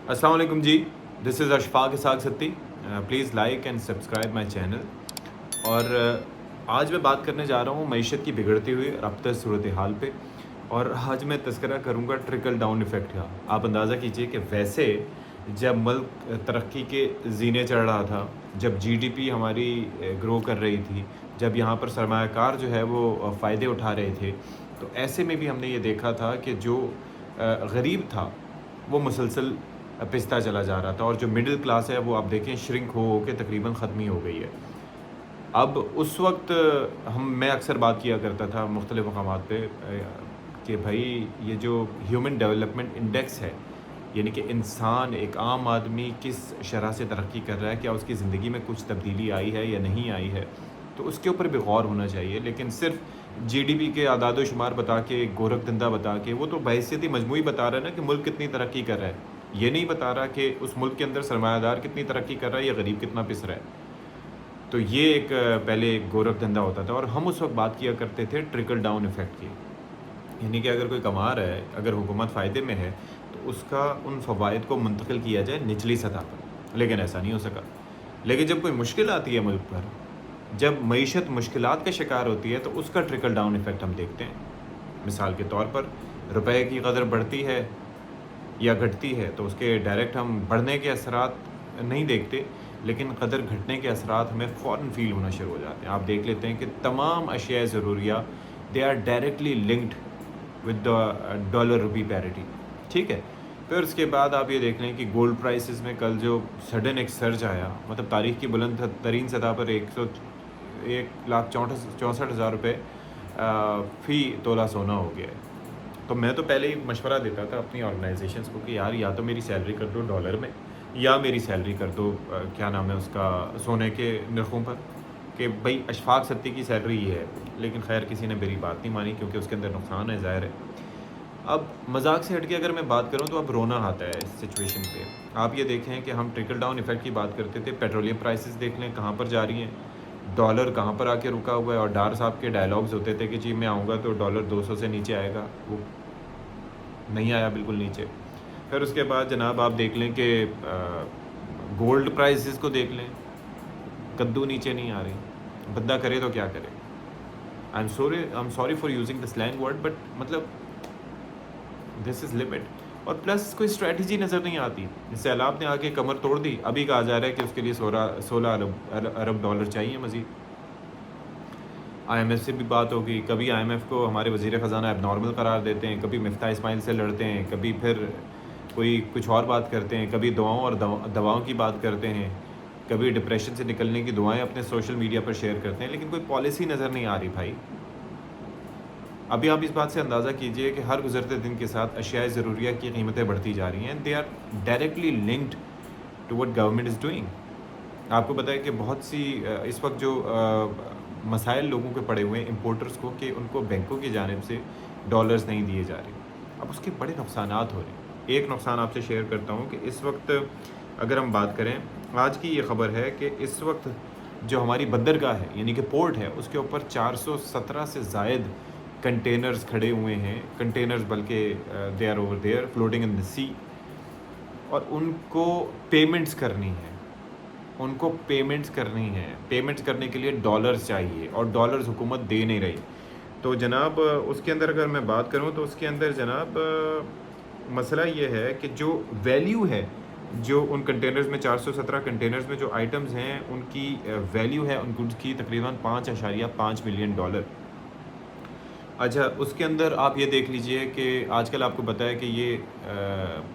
अस्सलाम वालेकुम जी, this is Ashfaq Ishaq Satti. Please like and subscribe my channel. और आज मैं बात करने जा रहा हूँ मईशत की बिगड़ती हुई रफ्ता सूरत हाल पे। और आज मैं तज़किरा करूँगा ट्रिकल डाउन इफ़ेक्ट का। आप अंदाज़ा कीजिए कि वैसे जब मुल्क तरक्की के ज़ीने चढ़ रहा था, जब जीडीपी हमारी ग्रो कर रही थी, जब यहाँ पर सरमायाकार जो है वो फ़ायदे उठा रहे थे, तो ऐसे में भी हमने ये देखा था कि जो गरीब था वो मुसलसल पिसता चला जा रहा था, और जो मिडिल क्लास है वो आप देखें श्रिंक हो के तकरीबन ख़त्म ही हो गई है। अब उस वक्त मैं अक्सर बात किया करता था मुख्तलिफ़ मकामात पे कि भाई ये जो ह्यूमन डेवलपमेंट इंडेक्स है, यानी कि इंसान एक आम आदमी किस शरह से तरक्की कर रहा है, क्या उसकी ज़िंदगी में कुछ तब्दीली आई है या नहीं आई है, तो उसके ऊपर भी गौर होना चाहिए। लेकिन सिर्फ जीडीपी के आदाद शुमार बता के, गोरख धंधा बता के, वो तो बहैसियती मजमूई बता रहा है ना कि मुल्क कितनी तरक्की कर रहा है। ये नहीं बता रहा कि उस मुल्क के अंदर सरमायादार कितनी तरक्की कर रहा है या गरीब कितना पिस रहा है। तो ये एक पहले एक गोरख धंधा होता था, और हम उस वक्त बात किया करते थे ट्रिकल डाउन इफ़ेक्ट की। यानी कि अगर कोई कमा रहा है, अगर हुकूमत फ़ायदे में है, तो उसका उन फ़वाइद को मुंतकिल किया जाए निचली सतह पर। लेकिन ऐसा नहीं हो सका। लेकिन जब कोई मुश्किल आती है मुल्क पर, जब मईशत मुश्किलात का शिकार होती है, तो उसका ट्रिकल डाउन इफ़ेक्ट हम देखते हैं। मिसाल के तौर पर रुपए की कदर बढ़ती है या घटती है, तो उसके डायरेक्ट हम बढ़ने के असरात नहीं देखते, लेकिन कदर घटने के असरात हमें फ़ौरन फ़ील होना शुरू हो जाते हैं। आप देख लेते हैं कि तमाम अशिया ज़रूरिया they are directly linked with the dollar rupee parity. ठीक है। फिर उसके बाद आप ये देख लें कि गोल्ड प्राइसेस में कल जो सडन एक सर्ज आया, मतलब तारीख़ की बुलंद तरीन सतह पर 1,64,000 रुपये फ़ी तोला सोना हो गया है। तो मैं तो पहले ही मशवरा देता था अपनी ऑर्गेनाइजेशंस को कि यार या तो मेरी सैलरी कर दो डॉलर में, या मेरी सैलरी कर दो क्या नाम है उसका, सोने के नरखों पर, कि भाई अशफाक सत्ती की सैलरी ये है। लेकिन खैर किसी ने मेरी बात नहीं मानी, क्योंकि उसके अंदर नुकसान है, ज़ाहिर है। अब मजाक से हट के अगर मैं बात करूं तो अब रोना आता है इस सिचुएशन पे। आप ये देखें कि हम ट्रिकल डाउन इफ़ेक्ट की बात करते थे, पेट्रोलियम प्राइसेस देख लें कहाँ पर जा रही हैं, डॉलर कहाँ पर आके रुका हुआ है। और डार साहब के डायलॉग्स होते थे कि जी मैं आऊँगा तो डॉलर 200 से नीचे आएगा, वो नहीं आया बिल्कुल नीचे। फिर उसके बाद जनाब आप देख लें कि गोल्ड प्राइसेस को देख लें, कद्दू नीचे नहीं आ रही। बंदा करे तो क्या करे। I am sorry for using the slang word, but मतलब दिस इज़ लिमिट। और प्लस कोई स्ट्रेटजी नज़र नहीं आती। सैलाब ने आके कमर तोड़ दी, अभी कहा जा रहा है कि उसके लिए 16 अरब डॉलर चाहिए मज़ीद। IMF से भी बात होगी, कभी IMF को हमारे वज़ीर ख़जाना एबनॉर्मल करार देते हैं, कभी मिफ्ता इस्माइल से लड़ते हैं, कभी फिर कोई कुछ और बात करते हैं, कभी दुआओं और दवाओं की बात करते हैं, कभी डिप्रेशन से निकलने की दुआएं अपने सोशल मीडिया पर शेयर करते हैं, लेकिन कोई पॉलिसी नज़र नहीं आ रही भाई। अभी आप इस बात से अंदाज़ा कीजिए कि हर गुज़रते दिन के साथ अशियाए ज़रूरिया की कीमतें बढ़ती जा रही हैं। They are directly linked to what government is doing. आपको पता है कि बहुत सी इस वक्त जो मसाइल लोगों के पड़े हुए हैं इम्पोर्टर्स को, कि उनको बैंकों की जानिब से डॉलर्स नहीं दिए जा रहे। अब उसके बड़े नुकसानात हो रहे हैं। एक नुकसान आपसे शेयर करता हूँ कि इस वक्त अगर हम बात करें, आज की ये ख़बर है कि इस वक्त जो हमारी बंदरगाह है, यानी कि पोर्ट है, उसके ऊपर 417 से ज़ायद कंटेनर्स खड़े हुए हैं। कंटेनर्स बल्कि they are over there floating in the sea, और उनको पेमेंट्स करनी है। उनको पेमेंट्स करनी है। पेमेंट्स करने के लिए डॉलर्स चाहिए, और डॉलर्स हुकूमत दे नहीं रही। तो जनाब उसके अंदर अगर मैं बात करूं तो उसके अंदर जनाब मसला ये है कि जो वैल्यू है, जो उन कंटेनर्स में 417 कंटेनर्स में जो आइटम्स हैं, उनकी वैल्यू है उन गुड्स की तकरीबन 5.5 मिलियन डॉलर। अच्छा, उसके अंदर आप ये देख लीजिए कि आजकल आपको पता है कि ये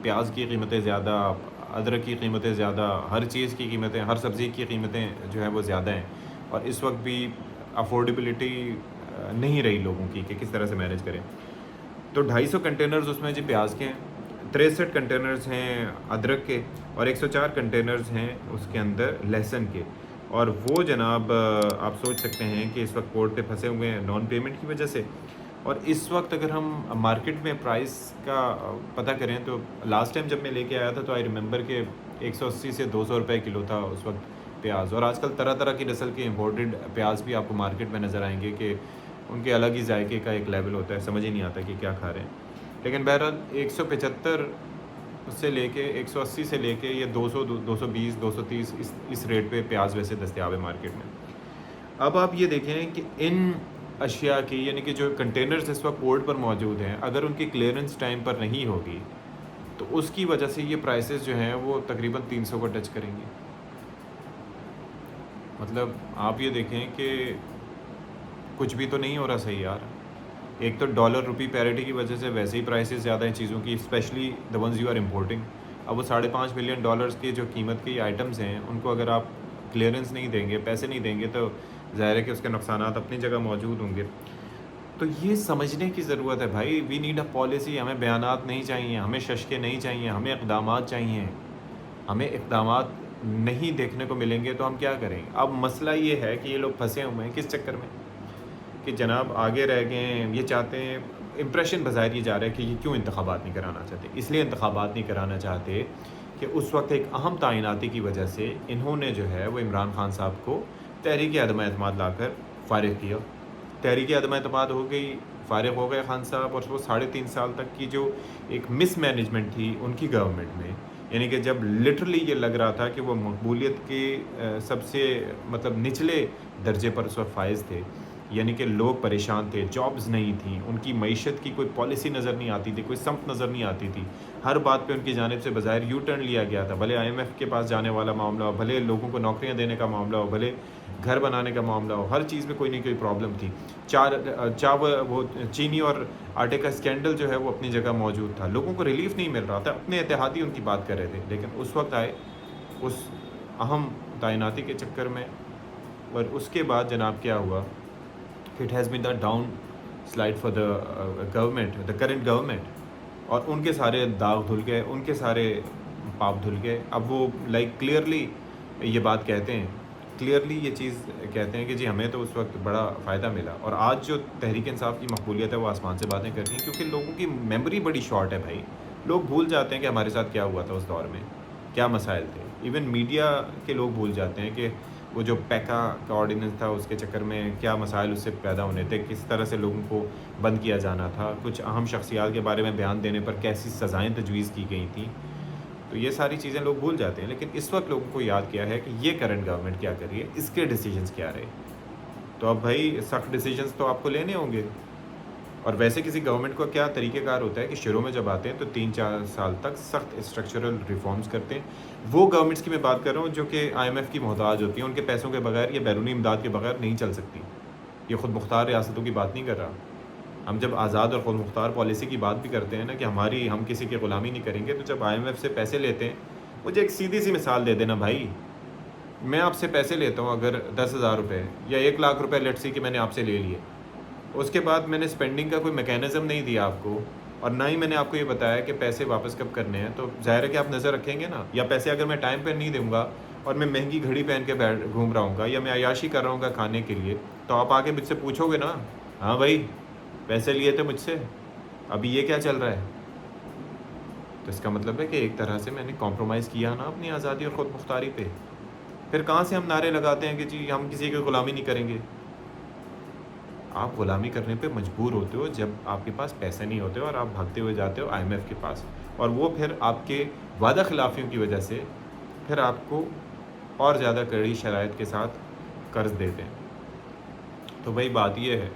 प्याज की कीमतें ज़्यादा, अदरक की कीमतें ज़्यादा, हर चीज़ की कीमतें, हर सब्ज़ी की कीमतें जो है वो ज़्यादा हैं। और इस वक्त भी अफोर्डेबिलिटी नहीं रही लोगों की कि किस तरह से मैनेज करें। तो 250 कंटेनर्स उसमें जी प्याज के हैं, 63 कंटेनर्स हैं अदरक के, और 104 कंटेनर्स हैं उसके अंदर लहसुन के। और वो जनाब आप सोच सकते हैं कि इस वक्त पोर्ट पे फंसे हुए हैं नॉन पेमेंट की वजह से। और इस वक्त अगर हम मार्केट में प्राइस का पता करें तो लास्ट टाइम जब मैं लेके आया था तो आई रिमेंबर कि 180 से 200 रुपये किलो था उस वक्त प्याज। और आजकल तरह तरह की नस्ल के इम्पोर्टेड प्याज भी आपको मार्केट में नज़र आएंगे कि उनके अलग ही जायके का एक लेवल होता है, समझ ही नहीं आता कि क्या खा रहे हैं। लेकिन बहरहाल 175 اس سے لے کے 180 سے لے کے یہ 200 220 230 اس ریٹ پہ پیاز ویسے دستیاب ہے مارکیٹ میں. اب آپ یہ دیکھیں کہ ان اشیاء کی یعنی کہ جو کنٹینرز اس وقت پورٹ پر موجود ہیں اگر ان کی کلیئرنس ٹائم پر نہیں ہوگی تو اس کی وجہ سے یہ پرائسز جو ہیں وہ تقریباً 300 کو ٹچ کریں گے. مطلب آپ یہ دیکھیں کہ کچھ بھی تو نہیں ہو رہا صحیح یار. ایک تو ڈالر روپی پیرٹی کی وجہ سے ویسے ہی پرائسز زیادہ ہیں چیزوں کی, especially the ones you are importing. اب وہ $5.5 بلین کی جو قیمت کی آئٹمز ہیں ان کو اگر آپ کلیئرنس نہیں دیں گے, پیسے نہیں دیں گے, تو ظاہر ہے کہ اس کے نقصانات اپنی جگہ موجود ہوں گے. تو یہ سمجھنے کی ضرورت ہے بھائی. We need a policy. ہمیں بیانات نہیں چاہیے, ہمیں ششکے نہیں چاہیے, ہمیں اقدامات چاہیے. ہمیں اقدامات نہیں دیکھنے کو ملیں گے تو ہم کیا کریں. اب مسئلہ یہ ہے کہ یہ لوگ پھنسے ہوئے ہیں کس چکر میں کہ جناب آگے رہ گئے ہیں. یہ چاہتے ہیں, امپریشن بظاہر یہ جا رہا ہے کہ یہ کیوں انتخابات نہیں کرانا چاہتے. اس لیے انتخابات نہیں کرانا چاہتے کہ اس وقت ایک اہم تعیناتی کی وجہ سے انہوں نے جو ہے وہ عمران خان صاحب کو تحریک عدم اعتماد لا کر فارغ کیا. تحریک عدم اعتماد ہو گئی, فارغ ہو گئے خان صاحب. اور وہ 3.5 سال تک کی جو ایک مس مینجمنٹ تھی ان کی گورنمنٹ میں, یعنی کہ جب لٹرلی یہ لگ رہا تھا کہ وہ مقبولیت کے سب سے مطلب نچلے درجے پر اس وقت فائز تھے, یعنی کہ لوگ پریشان تھے, جابز نہیں تھیں, ان کی معیشت کی کوئی پالیسی نظر نہیں آتی تھی, کوئی سمت نظر نہیں آتی تھی. ہر بات پہ ان کی جانب سے بظاہر یو ٹرن لیا گیا تھا. بھلے IMF کے پاس جانے والا معاملہ ہو, بھلے لوگوں کو نوکریاں دینے کا معاملہ ہو, بھلے گھر بنانے کا معاملہ ہو, ہر چیز میں کوئی نہیں کوئی پرابلم تھی. وہ چینی اور آٹے کا اسکینڈل جو ہے وہ اپنی جگہ موجود تھا. لوگوں کو ریلیف نہیں مل رہا تھا, اپنے اتحادی ان کی بات کر رہے تھے. لیکن اس وقت آئے اس اہم تعیناتی کے چکر میں, اور اس کے بعد جناب کیا ہوا کہ it has been the down slide for the government, the current government. اور ان کے سارے داغ دھل گئے, ان کے سارے پاپ دھل گئے. اب وہ کلیئرلی یہ بات کہتے ہیں, کلیئرلی یہ چیز کہتے ہیں کہ جی ہمیں تو اس وقت بڑا فائدہ ملا. اور آج جو تحریک انصاف کی مقبولیت ہے وہ آسمان سے باتیں کرتی ہیں, کیونکہ لوگوں کی میموری بڑی شارٹ ہے بھائی. لوگ بھول جاتے ہیں کہ ہمارے ساتھ کیا ہوا تھا اس دور میں, کیا مسائل تھے. ایون میڈیا کے لوگ بھول جاتے ہیں کہ وہ جو پیکا کا آرڈیننس تھا اس کے چکر میں کیا مسائل اس سے پیدا ہونے تھے, کس طرح سے لوگوں کو بند کیا جانا تھا, کچھ اہم شخصیات کے بارے میں بیان دینے پر کیسی سزائیں تجویز کی گئی تھیں. تو یہ ساری چیزیں لوگ بھول جاتے ہیں. لیکن اس وقت لوگوں کو یاد کیا ہے کہ یہ کرنٹ گورنمنٹ کیا کر رہی ہے, اس کے ڈیسیجنز کیا رہے. تو اب بھائی سخت ڈیسیجنز تو آپ کو لینے ہوں گے. اور ویسے کسی گورنمنٹ کا کیا طریقہ کار ہوتا ہے کہ شروع میں جب آتے ہیں تو 3-4 سال تک سخت اسٹرکچرل ریفارمز کرتے ہیں. وہ گورنمنٹس کی میں بات کر رہا ہوں جو کہ IMF کی محتاج ہوتی ہیں, ان کے پیسوں کے بغیر یا بیرونی امداد کے بغیر نہیں چل سکتی. یہ خود مختار ریاستوں کی بات نہیں کر رہا. ہم جب آزاد اور خود مختار پالیسی کی بات بھی کرتے ہیں نا کہ ہم کسی کی غلامی نہیں کریں گے, تو جب IMF سے پیسے لیتے ہیں, مجھے ایک سیدھی سی مثال دے دینا بھائی. میں آپ سے پیسے لیتا ہوں اگر 10,000 روپے یا 1,00,000 روپے لیٹ سی کہ میں نے آپ سے لے لیے, اس کے بعد میں نے اسپینڈنگ کا کوئی میکینزم نہیں دیا آپ کو, اور نہ ہی میں نے آپ کو یہ بتایا کہ پیسے واپس کب کرنے ہیں, تو ظاہر ہے کہ آپ نظر رکھیں گے نا. یا پیسے اگر میں ٹائم پہ نہیں دوں گا اور میں مہنگی گھڑی پہن کے گھوم رہا ہوں گا, یا میں عیاشی کر رہا ہوں گا کھانے کے لیے, تو آپ آ کے مجھ سے پوچھو گے نا, ہاں بھائی پیسے لیے تھے مجھ سے, ابھی یہ کیا چل رہا ہے. تو اس کا مطلب ہے کہ ایک طرح سے میں نے کمپرومائز کیا نا اپنی آزادی اور خود مختاری پہ. پھر کہاں سے ہم نعرے لگاتے ہیں کہ جی ہم کسی کی غلامی نہیں کریں گے. آپ غلامی کرنے پہ مجبور ہوتے ہو جب آپ کے پاس پیسے نہیں ہوتے اور آپ بھاگتے ہوئے جاتے ہو IMF کے پاس, اور وہ پھر آپ کے وعدہ خلافیوں کی وجہ سے پھر آپ کو اور زیادہ کڑی شرائط کے ساتھ قرض دیتے ہیں. تو بھائی بات یہ ہے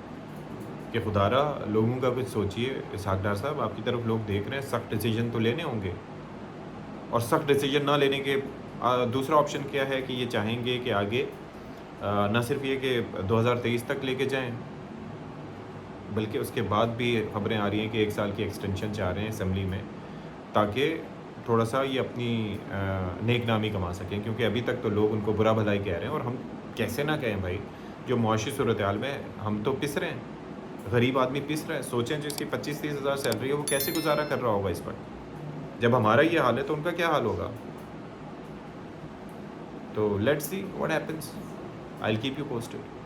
کہ خدا را لوگوں کا کچھ سوچیے. اسحاق ڈار صاحب آپ کی طرف لوگ دیکھ رہے ہیں, سخت ڈیسیجن تو لینے ہوں گے. اور سخت ڈیسیجن نہ لینے کے دوسرا آپشن کیا ہے کہ یہ چاہیں گے کہ آگے نہ صرف یہ کہ 2023 تک لے کے جائیں, بلکہ اس کے بعد بھی خبریں آ رہی ہیں کہ 1 سال کی ایکسٹینشن چاہ رہے ہیں اسمبلی میں, تاکہ تھوڑا سا یہ اپنی نیک نامی کما سکیں. کیونکہ ابھی تک تو لوگ ان کو برا بھلائی کہہ رہے ہیں, اور ہم کیسے نہ کہیں بھائی. جو معاشی صورتحال میں ہم تو پس رہے ہیں, غریب آدمی پس رہا ہے. سوچیں جس کی 25-30 ہزار سیلری ہے وہ کیسے گزارا کر رہا ہوگا اس پر. جب ہمارا یہ حال ہے تو ان کا کیا حال ہوگا. تو let's see what happens. I will keep you posted.